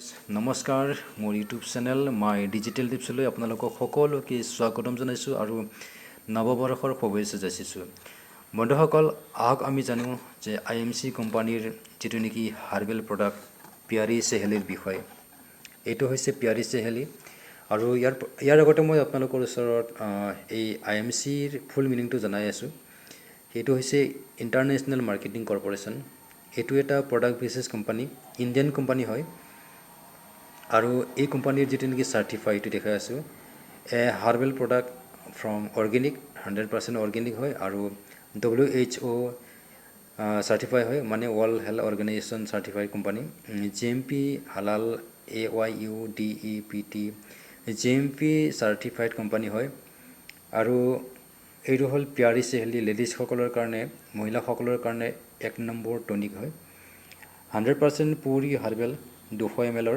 নমস্কাৰ মোৰ YouTube channel মাই digital টিপছলৈ আপোনালোকক সকলোকে স্বাগতম জনাইছোঁ আৰু নৱবৰ্ষৰ শুভেচ্ছা যাচিছোঁ। বন্ধুসকল, আহক আমি জানো যে IMC কোম্পানীৰ যিটো নেকি হাৰ্বেল প্ৰডাক্ট পিয়াৰী চেহেলিৰ বিষয়ে। এইটো হৈছে পিয়াৰী চেহেলি আৰু ইয়াৰ আগতে মই আপোনালোকৰ ওচৰত এই IMCৰ ফুল মিনিংটো জনাই আছোঁ। সেইটো হৈছে ইণ্টাৰনেশ্যনেল মাৰ্কেটিং কৰ্পৰেশ্যন। এইটো এটা product business company, Indian company হয়। আৰু এই কোম্পানীৰ যিটো নেকি চাৰ্টিফাই এইটো দেখাই আছোঁ, herbal product from organic 100% organic হয় আৰু WHO চাৰ্টিফাই হয়, মানে world health organisation certified company. GMP হালাল AYUDEPT GMP চাৰ্টিফাইড কোম্পানী হয়। আৰু এইটো হ'ল পিয়াৰী চেহেলি, লেডিজসকলৰ কাৰণে, মহিলাসকলৰ কাৰণে 1 নম্বৰ টনিক হয়। 100% পিয়ৰ হাৰ্বেল 200 ml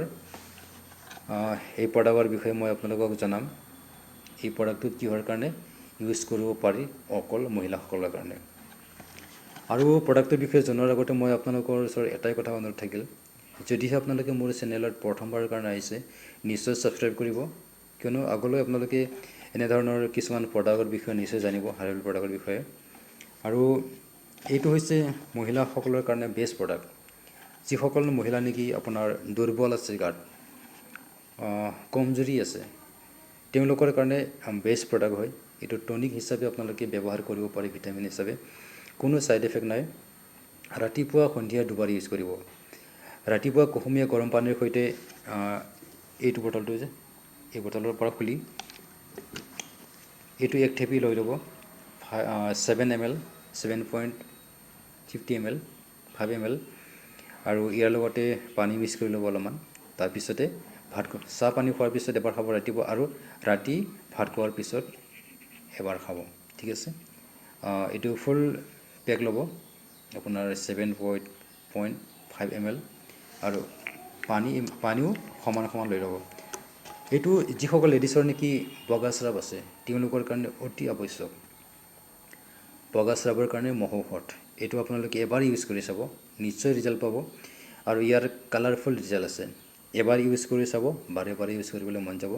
এই প্ৰডাক্টৰ বিষয়ে মই আপোনালোকক জনাম। এই প্ৰডাক্টটো কিহৰ কাৰণে ইউজ কৰিব পাৰি, অকল মহিলাসকলৰ কাৰণে। আৰু প্ৰডাক্টৰ বিষয়ে জনাৰ আগতে মই আপোনালোকৰ ওচৰত এটাই কথা অনুৰোধ থাকিল, যদিহে আপোনালোকে মোৰ চেনেলত প্ৰথমবাৰৰ কাৰণে আহিছে নিশ্চয় ছাবস্ক্ৰাইব কৰিব, কিয়নো আগলৈ আপোনালোকে এনেধৰণৰ কিছুমান প্ৰডাক্টৰ বিষয়ে নিশ্চয় জানিব, হাৰ্বেল প্ৰডাক্টৰ বিষয়ে। আৰু এইটো হৈছে মহিলাসকলৰ কাৰণে বেষ্ট প্ৰডাক্ট। যিসকল মহিলা নেকি আপোনাৰ দুৰ্বল আছে, গাত কমজুৰি আছে, তেওঁলোকৰ কাৰণে বেষ্ট প্ৰডাক্ট হয়। এইটো টনিক হিচাপে আপোনালোকে ব্যৱহাৰ কৰিব পাৰে, ভিটামিন হিচাপে, কোনো ছাইড এফেক্ট নাই। ৰাতিপুৱা সন্ধিয়া দুবাৰ ইউজ কৰিব। ৰাতিপুৱা কুহুমীয়া গৰম পানীৰ সৈতে এইটো বটলটো যে এই বটলৰ পৰা খুলি এইটো 1 থেপি লৈ ল'ব। 7 ml 7.50 ml 5 ml আৰু ইয়াৰ লগতে পানী মিক্স কৰি ল'ব অলপমান। তাৰপিছতে চাহ পানী খোৱাৰ পিছত এবাৰ খাব ৰাতিপুৱা, আৰু ৰাতি ভাত খোৱাৰ পিছত এবাৰ খাব, ঠিক আছে। এইটো ফুল পেক ল'ব আপোনাৰ 7.5 ml আৰু পানীও সমান লৈ ল'ব। এইটো যিসকল লেডিছৰ নেকি বগা স্ৰাৱ আছে তেওঁলোকৰ কাৰণে অতি আৱশ্যক। বগা স্ৰাৱৰ কাৰণে মহৌষধ। এইটো আপোনালোকে এবাৰ ইউজ কৰি চাব, নিশ্চয় ৰিজাল্ট পাব। আৰু ইয়াৰ কালাৰফুল ৰিজাল্ট আছে। এবাৰ ইউজ কৰি চাব, বাৰে বাৰে ইউজ কৰিবলৈ মন যাব।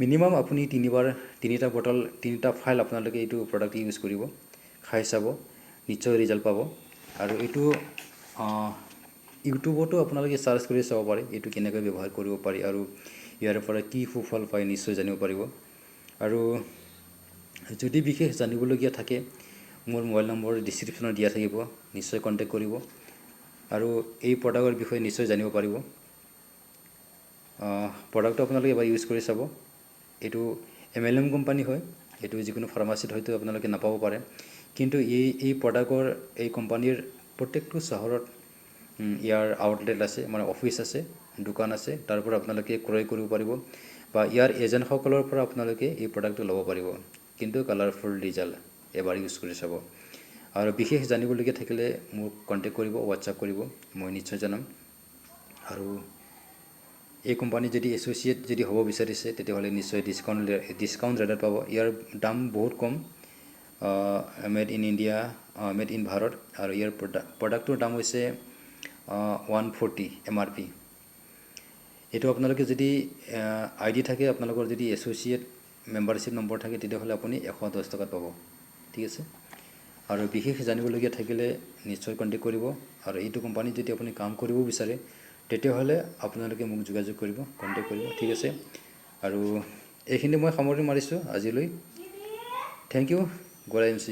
মিনিমাম আপুনি 3টা বটল 3টা ফাইল আপোনালোকে এইটো প্ৰডাক্ট ইউজ কৰিব, খাই চাব, নিশ্চয় ৰিজাল্ট পাব। আৰু এইটো ইউটিউবতো আপোনালোকে চাৰ্চ কৰি চাব পাৰে, এইটো কেনেকৈ ব্যৱহাৰ কৰিব পাৰি আৰু ইয়াৰ পৰা কি সুফল পায় নিশ্চয় জানিব পাৰিব। আৰু যদি বিশেষ জানিবলগীয়া থাকে, মোৰ মোবাইল নম্বৰ ডিছক্ৰিপশ্যনত দিয়া থাকিব, নিশ্চয় কণ্টেক্ট কৰিব আৰু এই প্ৰডাক্টৰ বিষয়ে নিশ্চয় জানিব পাৰিব। প্ৰডাক্টটো আপোনালোকে এবাৰ ইউজ কৰি চাব। এইটো MLM কোম্পানী হয়, এইটো যিকোনো ফাৰ্মাচীত হয়তো আপোনালোকে নাপাব পাৰে, কিন্তু এই প্ৰডাক্টৰ এই কোম্পানীৰ প্ৰত্যেকটো চহৰত ইয়াৰ আউটলেট আছে, মানে অফিচ আছে, দোকান আছে, তাৰ পৰা আপোনালোকে ক্ৰয় কৰিব পাৰিব বা ইয়াৰ এজেণ্টসকলৰ পৰা আপোনালোকে এই প্ৰডাক্টটো ল'ব পাৰিব। কিন্তু কালাৰফুল ৰিজাল্ট, এবাৰ ইউজ কৰি চাব। আৰু বিশেষ জানিবলগীয়া থাকিলে মোক কণ্টেক্ট কৰিব, হোৱাটছআপ কৰিব, মই নিশ্চয় জনাম। আৰু এই কোম্পানী যদি এছ'চিয়েট যদি হ'ব বিচাৰিছে তেতিয়াহ'লে নিশ্চয় ডিছকাউণ্ট ৰেটত পাব। ইয়াৰ দাম বহুত কম, made in India, made in Bharat. আৰু ইয়াৰ প্ৰডাক্টটোৰ দাম হৈছে 140 MRP। এইটো আপোনালোকে যদি ID থাকে, আপোনালোকৰ যদি এছ'চিয়েট মেম্বাৰশ্বিপ নম্বৰ থাকে, তেতিয়াহ'লে আপুনি 110 টকাত পাব, ঠিক আছে। আৰু বিশেষ জানিবলগীয়া থাকিলে নিশ্চয় কণ্টেক্ট কৰিব। আৰু এইটো কোম্পানীত যদি আপুনি কাম কৰিব বিচাৰে তেতিয়াহ'লে আপোনালোকে মোক যোগাযোগ কৰিব, কণ্টেক্ট কৰিব, ঠিক আছে। আৰু এইখিনি মই সামৰণি মাৰিছোঁ আজিলৈ। থেংক ইউ, গড় IMC।